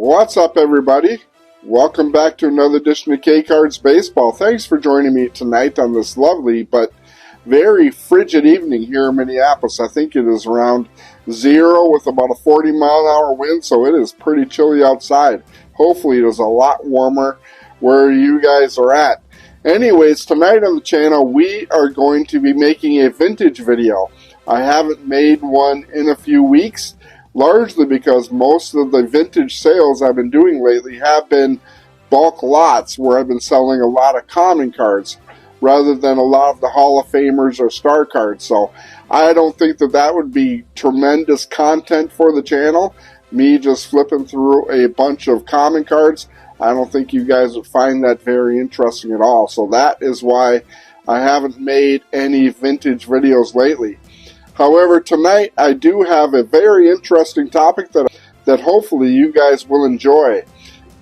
What's up, everybody? Welcome back to another edition of K-Cards Baseball. Thanks for joining me tonight on this lovely but very frigid evening here in Minneapolis. I think it is around 0 with about a 40-mile-an-hour wind, so it is pretty chilly outside. Hopefully it is a lot warmer where you guys are at. Anyways, tonight on the channel we are going to be making a vintage video. I haven't made one in a few weeks, largely because most of the vintage sales I've been doing lately have been bulk lots where I've been selling a lot of common cards rather than a lot of the Hall of Famers or star cards. So I don't think that would be tremendous content for the channel. Me just flipping through a bunch of common cards, I don't think you guys would find that very interesting at all. So that is why I haven't made any vintage videos lately. However, tonight I do have a very interesting topic that hopefully you guys will enjoy.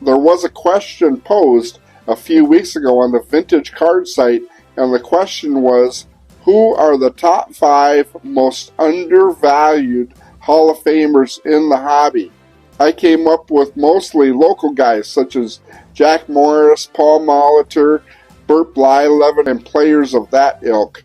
There was a question posed a few weeks ago on the vintage card site, and the question was, who are the top 5 most undervalued Hall of Famers in the hobby? I came up with mostly local guys such as Jack Morris, Paul Molitor, Bert Blyleven, and players of that ilk.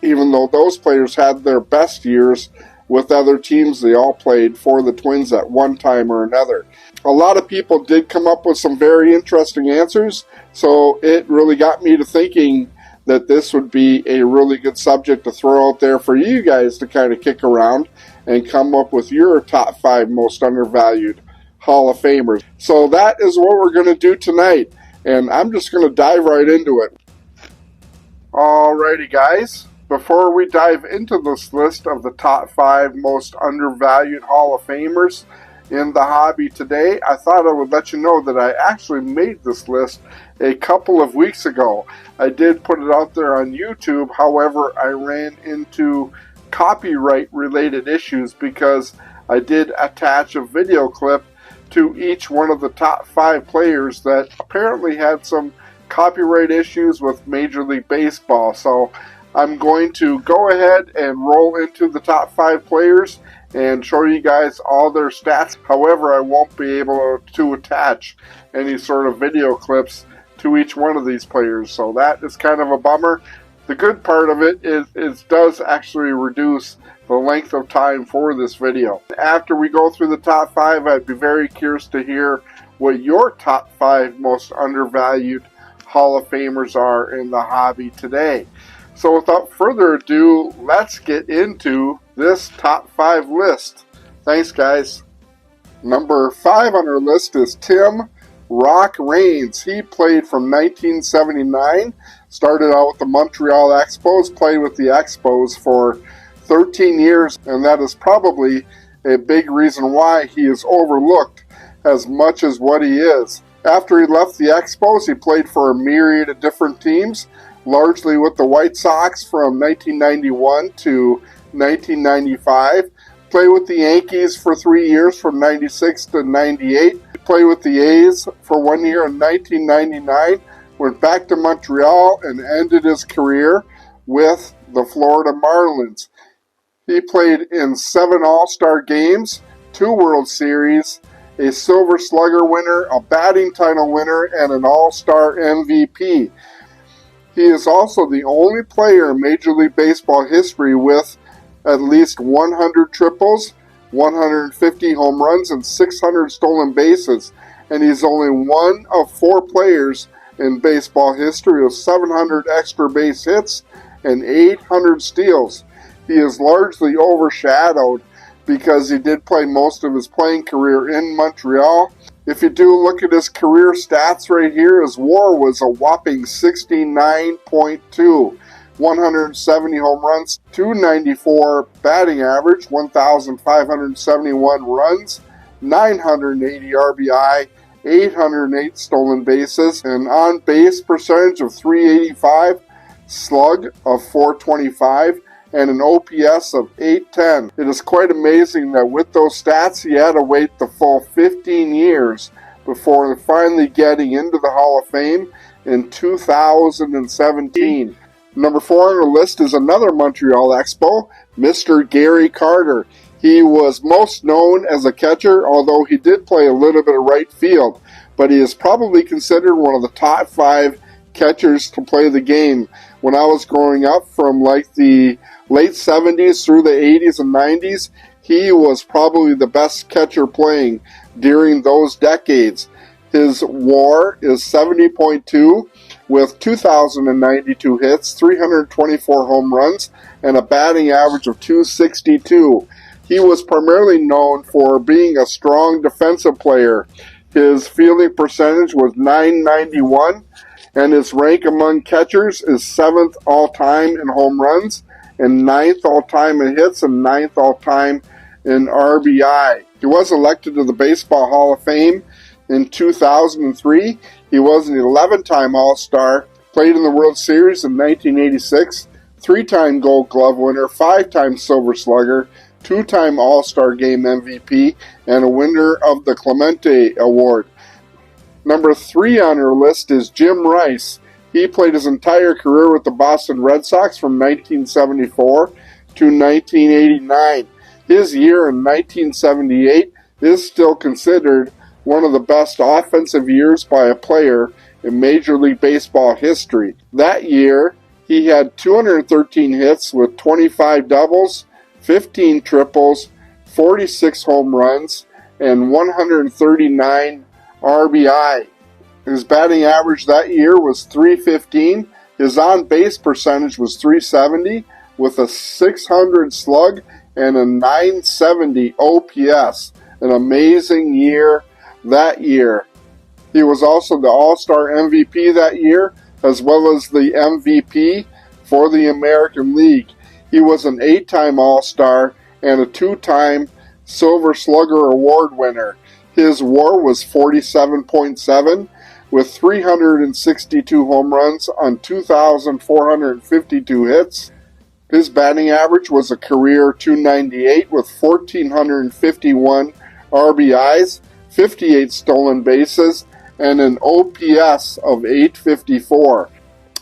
Even though those players had their best years with other teams, they all played for the Twins at one time or another. A lot of people did come up with some very interesting answers, so it really got me to thinking that this would be a really good subject to throw out there for you guys to kind of kick around and come up with your top 5 most undervalued Hall of Famers. So that is what we're going to do tonight, and I'm just going to dive right into it. Alrighty, guys. Before we dive into this list of the top 5 most undervalued Hall of Famers in the hobby today, I thought I would let you know that I actually made this list a couple of weeks ago. I did put it out there on YouTube, however, I ran into copyright related issues because I did attach a video clip to each one of the top 5 players that apparently had some copyright issues with Major League Baseball. So I'm going to go ahead and roll into the top 5 players and show you guys all their stats. However, I won't be able to attach any sort of video clips to each one of these players, so that is kind of a bummer. The good part of it is it does actually reduce the length of time for this video. After we go through the top 5, I'd be very curious to hear what your top 5 most undervalued Hall of Famers are in the hobby today. So without further ado, let's get into this top 5 list. Thanks, guys. Number 5 on our list is Tim Rock Raines. He played from 1979, started out with the Montreal Expos, played with the Expos for 13 years, and that is probably a big reason why he is overlooked as much as what he is. After he left the Expos, he played for a myriad of different teams, largely with the White Sox from 1991 to 1995. Played with the Yankees for 3 years from 96 to 98. Played with the A's for 1 year in 1999. Went back to Montreal and ended his career with the Florida Marlins. He played in 7 All-Star games, 2 World Series, a Silver Slugger winner, a batting title winner, and an All-Star MVP. He is also the only player in Major League Baseball history with at least 100 triples, 150 home runs, and 600 stolen bases. And he's only one of 4 players in baseball history with 700 extra base hits and 800 steals. He is largely overshadowed because he did play most of his playing career in Montreal. If you do look at his career stats right here, his WAR was a whopping 69.2, 170 home runs, 294 batting average, 1,571 runs, 980 RBI, 808 stolen bases, an on-base percentage of .385, slug of .425, and an OPS of .810. It is quite amazing that with those stats, he had to wait the full 15 years before finally getting into the Hall of Fame in 2017. Number 4 on the list is another Montreal Expo, Mr. Gary Carter. He was most known as a catcher, although he did play a little bit of right field, but he is probably considered one of the top 5 catchers to play the game. When I was growing up, from like the late 70s through the 80s and 90s, he was probably the best catcher playing during those decades. His WAR is 70.2 with 2,092 hits, 324 home runs, and a batting average of 262. He was primarily known for being a strong defensive player. His fielding percentage was .991, and his rank among catchers is 7th all-time in home runs, and 9th all-time in hits, and 9th all-time in RBI. He was elected to the Baseball Hall of Fame in 2003. He was an 11-time All-Star, played in the World Series in 1986, 3-time Gold Glove winner, 5-time Silver Slugger, 2-time All-Star Game MVP, and a winner of the Clemente Award. Number 3 on our list is Jim Rice. He played his entire career with the Boston Red Sox from 1974 to 1989. His year in 1978 is still considered one of the best offensive years by a player in Major League Baseball history. That year, he had 213 hits with 25 doubles, 15 triples, 46 home runs, and 139 RBI. His batting average that year was .315. His on-base percentage was .370 with a .600 slug and a .970 OPS. An amazing year that year. He was also the All-Star MVP that year, as well as the MVP for the American League. He was an 8-time All-Star and a 2-time Silver Slugger Award winner. His WAR was 47.7 with 362 home runs on 2,452 hits. His batting average was a career .298 with 1,451 RBIs, 58 stolen bases, and an OPS of .854.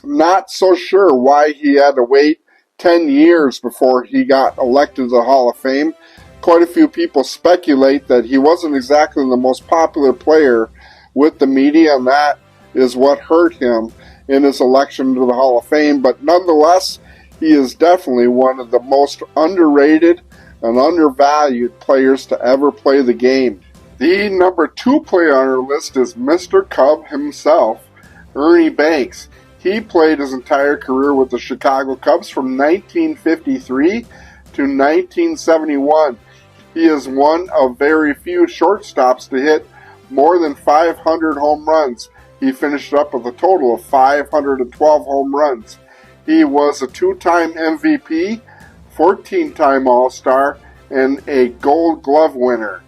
Not so sure why he had to wait 10 years before he got elected to the Hall of Fame. Quite a few people speculate that he wasn't exactly the most popular player with the media, and that is what hurt him in his election to the Hall of Fame. But nonetheless, he is definitely one of the most underrated and undervalued players to ever play the game. The number 2 player on our list is Mr. Cub himself, Ernie Banks. He played his entire career with the Chicago Cubs from 1953 to 1971. He is one of very few shortstops to hit more than 500 home runs. He finished up with a total of 512 home runs. He was a 2-time MVP, 14-time All-Star, and a Gold Glove winner.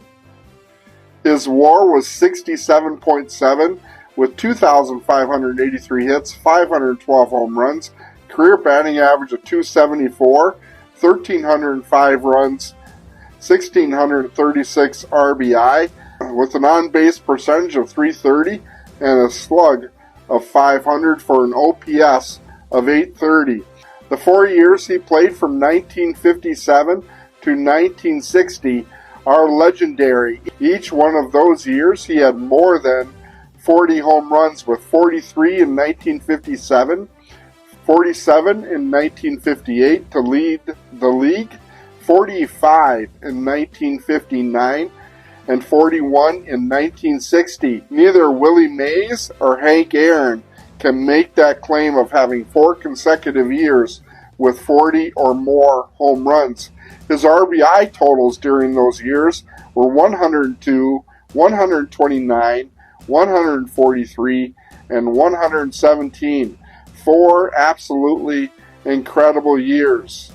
His WAR was 67.7 with 2,583 hits, 512 home runs, career batting average of .274, 1,305 runs, 1,636 RBI, with an on-base percentage of .330 and a slug of .500 for an OPS of .830. The 4 years he played from 1957 to 1960 are legendary. Each one of those years he had more than 40 home runs, with 43 in 1957, 47 in 1958 to lead the league, 45 in 1959, and 41 in 1960. Neither Willie Mays or Hank Aaron can make that claim of having 4 consecutive years with 40 or more home runs. His RBI totals during those years were 102, 129, 143, and 117. 4 absolutely incredible years.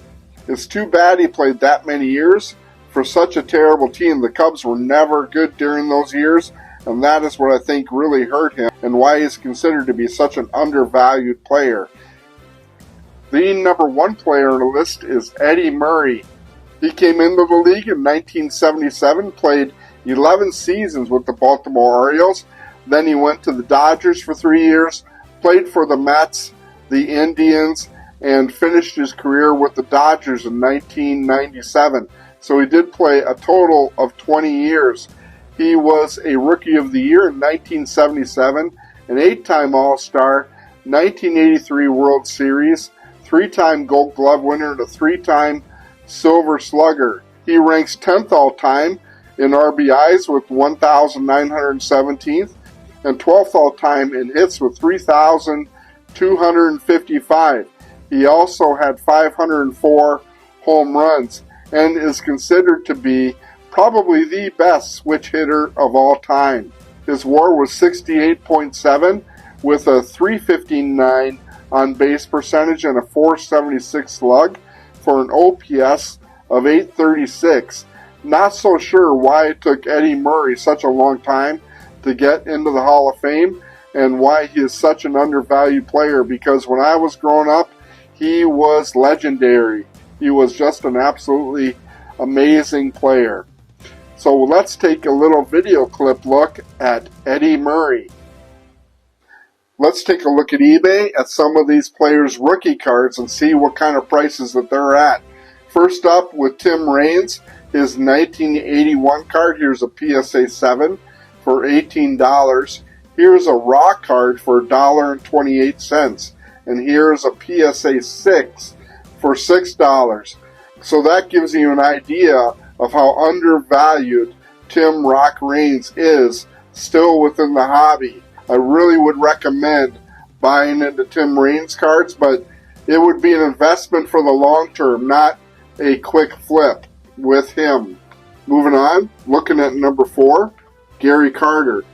It's too bad he played that many years for such a terrible team. The Cubs were never good during those years, and that is what I think really hurt him and why he's considered to be such an undervalued player. The number 1 player on the list is Eddie Murray. He came into the league in 1977, played 11 seasons with the Baltimore Orioles. Then he went to the Dodgers for 3 years, played for the Mets, the Indians, and finished his career with the Dodgers in 1997. So he did play a total of 20 years. He was a Rookie of the Year in 1977, an 8-time All-Star, 1983 World Series, 3-time Gold Glove winner, and a 3-time Silver Slugger. He ranks 10th all-time in RBIs with 1,917th and 12th all-time in hits with 3,255. He also had 504 home runs and is considered to be probably the best switch hitter of all time. His WAR was 68.7 with a 359 on base percentage and a 476 slug for an OPS of 836. Not so sure why it took Eddie Murray such a long time to get into the Hall of Fame and why he is such an undervalued player, because when I was growing up, he was legendary. He was just an absolutely amazing player. So let's take a little video clip look at Eddie Murray. Let's take a look at eBay at some of these players' rookie cards and see what kind of prices that they're at. First up with Tim Raines, his 1981 card. Here's a PSA 7 for $18. Here's a raw card for $1.28. And here's a PSA 6 for $6. So that gives you an idea of how undervalued Tim Rock Raines is still within the hobby. I really would recommend buying into Tim Raines cards, but it would be an investment for the long term, not a quick flip with him. Moving on, looking at number 4, Gary Carter.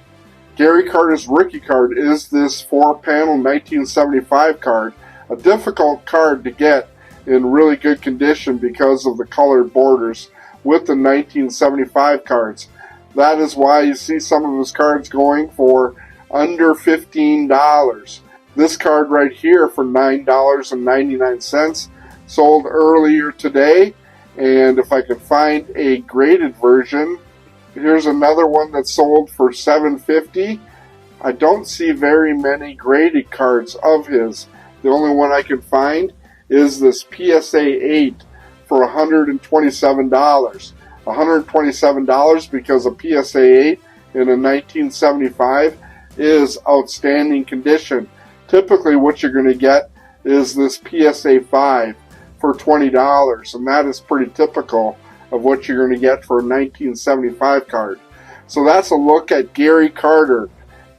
Gary Carter's rookie card is this 4-panel 1975 card, a difficult card to get in really good condition because of the colored borders with the 1975 cards. That is why you see some of his cards going for under $15. This card right here for $9.99 sold earlier today, and if I could find a graded version, here's another one that sold for $7.50. I don't see very many graded cards of his. The only one I can find is this PSA 8 for $127. $127 because a PSA 8 in a 1975 is outstanding condition. Typically what you're going to get is this PSA 5 for $20, and that is pretty typical of what you're going to get for a 1975 card. So that's a look at Gary Carter.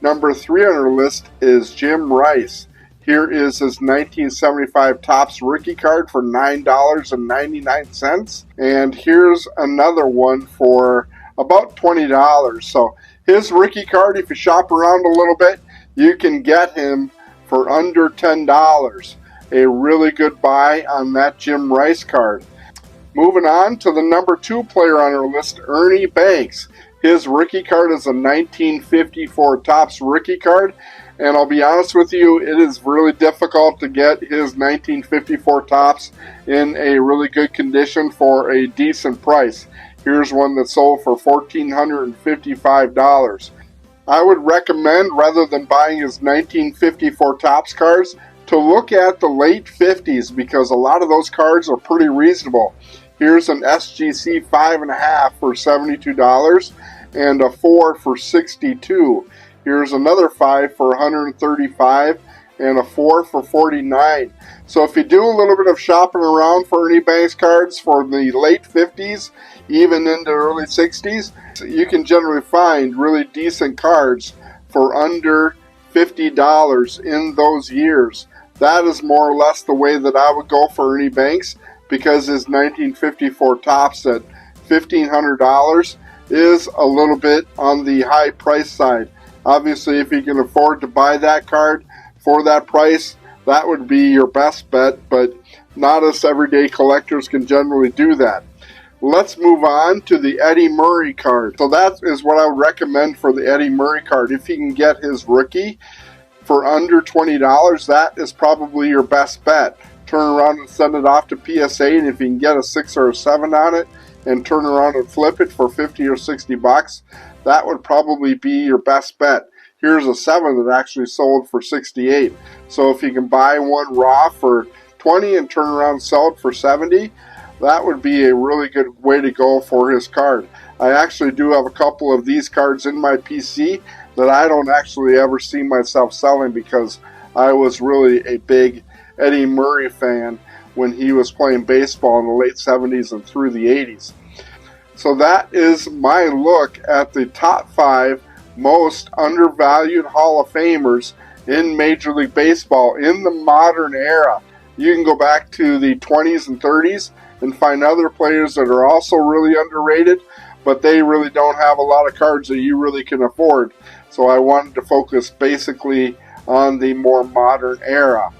Number 3 on our list is Jim Rice. Here is his 1975 Topps rookie card for $9.99. And here's another one for about $20. So his rookie card, if you shop around a little bit, you can get him for under $10. A really good buy on that Jim Rice card. Moving on to the number 2 player on our list, Ernie Banks. His rookie card is a 1954 Topps rookie card. And I'll be honest with you, it is really difficult to get his 1954 Topps in a really good condition for a decent price. Here's one that sold for $1,455. I would recommend, rather than buying his 1954 Topps cards, to look at the late 50s, because a lot of those cards are pretty reasonable. Here's an SGC 5.5 for $72 and a 4 for $62. Here's another 5 for $135 and a 4 for $49. So if you do a little bit of shopping around for Ernie Banks cards for the late 50s, even into early 60s, you can generally find really decent cards for under $50 in those years. That is more or less the way that I would go for Ernie Banks, because his 1954 Topps at $1,500 is a little bit on the high price side. Obviously, if you can afford to buy that card for that price, that would be your best bet, but not us everyday collectors can generally do that. Let's move on to the Eddie Murray card. So that is what I would recommend for the Eddie Murray card. If you can get his rookie for under $20, that is probably your best bet. Turn around and send it off to PSA, and if you can get a 6 or a 7 on it and turn around and flip it for $50 or $60, that would probably be your best bet. Here's a 7 that actually sold for $68. So if you can buy one raw for $20 and turn around and sell it for $70, that would be a really good way to go for his card. I actually do have a couple of these cards in my PC that I don't actually ever see myself selling, because I was really a big Eddie Murray fan when he was playing baseball in the late 70s and through the 80s. So that is my look at the top 5 most undervalued Hall of Famers in Major League Baseball in the modern era. You can go back to the 20s and 30s and find other players that are also really underrated, but they really don't have a lot of cards that you really can afford. So I wanted to focus basically on the more modern era.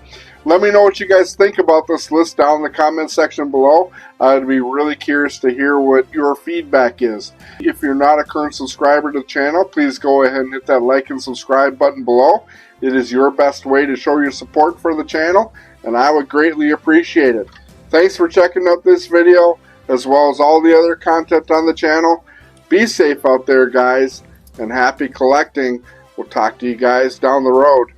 Let me know what you guys think about this list down in the comment section below. I'd be really curious to hear what your feedback is. If you're not a current subscriber to the channel, please go ahead and hit that like and subscribe button below. It is your best way to show your support for the channel, and I would greatly appreciate it. Thanks for checking out this video, as well as all the other content on the channel. Be safe out there, guys, and happy collecting. We'll talk to you guys down the road.